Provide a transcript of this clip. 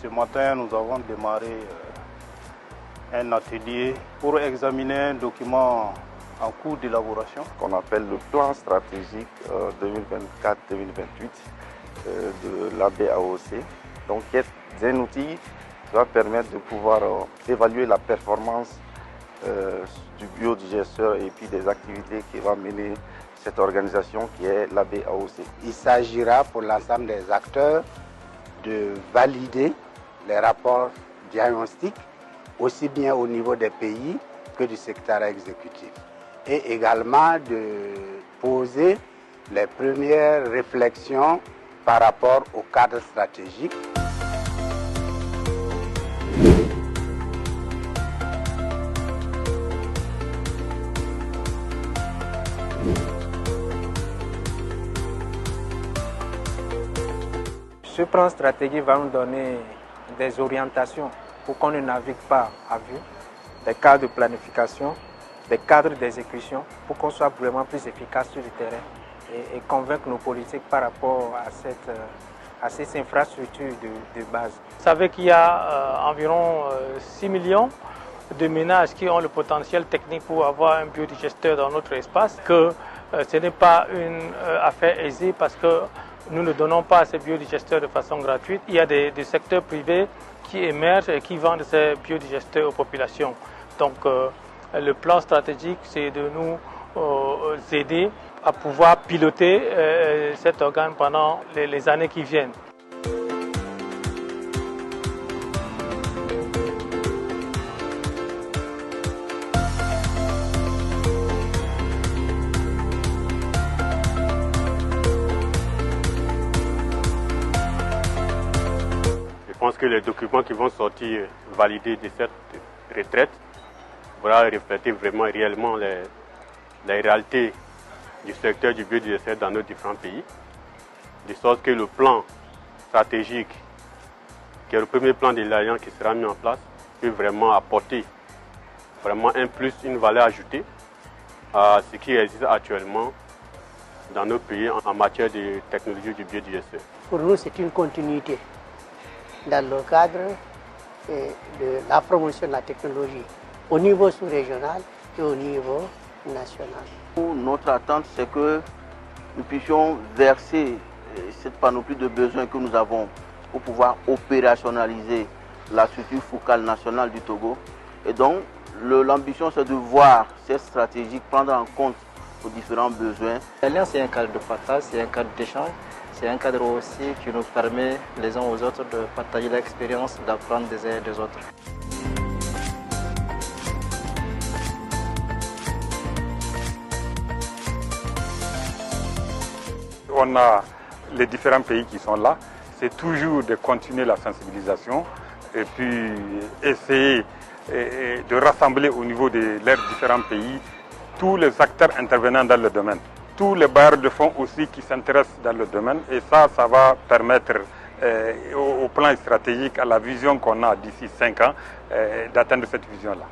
ce matin, nous avons démarré un atelier pour examiner un document en cours d'élaboration qu'on appelle le plan stratégique 2024-2028 de l'ABAOC. Donc, qui est un outil qui va permettre de pouvoir évaluer la performance du biodigesteur et puis des activités qui va mener cette organisation qui est l'ABAOC. Il s'agira pour l'ensemble des acteurs de valider les rapports diagnostiques aussi bien au niveau des pays que du secteur exécutif et également de poser les premières réflexions par rapport au cadre stratégique. Ce plan stratégique va nous donner des orientations pour qu'on ne navigue pas à vue, des cadres de planification, des cadres d'exécution, pour qu'on soit vraiment plus efficace sur le terrain et convaincre nos politiques par rapport à ces infrastructures de base. Vous savez qu'il y a environ 6 millions de ménages qui ont le potentiel technique pour avoir un biodigesteur dans notre espace, que ce n'est pas une affaire aisée parce que nous ne donnons pas ces biodigesteurs de façon gratuite. Il y a des secteurs privés qui émergent et qui vendent ces biodigesteurs aux populations. Donc le plan stratégique, c'est de nous aider à pouvoir piloter cet organe pendant les années qui viennent. Je pense que les documents qui vont sortir validés de cette retraite vont refléter vraiment réellement les réalités du secteur du biodigesteur dans nos différents pays, de sorte que le plan stratégique, qui est le premier plan de l'Alliance qui sera mis en place, peut vraiment apporter vraiment un plus, une valeur ajoutée à ce qui existe actuellement dans nos pays en matière de technologie du biodigesteur. Pour nous, c'est une continuité dans le cadre de la promotion de la technologie au niveau sous-régional et au niveau national. Notre attente, c'est que nous puissions verser cette panoplie de besoins que nous avons pour pouvoir opérationnaliser la structure focale nationale du Togo. Et donc, l'ambition, c'est de voir cette stratégie prendre en compte aux différents besoins. L'Alliance, c'est un cadre de partage, c'est un cadre d'échange. C'est un cadre aussi qui nous permet les uns aux autres de partager l'expérience, d'apprendre des uns et des autres. On a les différents pays qui sont là. C'est toujours de continuer la sensibilisation et puis essayer de rassembler au niveau de leurs différents pays tous les acteurs intervenant dans le domaine. Tous les bailleurs de fonds aussi qui s'intéressent dans le domaine et ça va permettre au plan stratégique, à la vision qu'on a d'ici 5 ans, d'atteindre cette vision-là.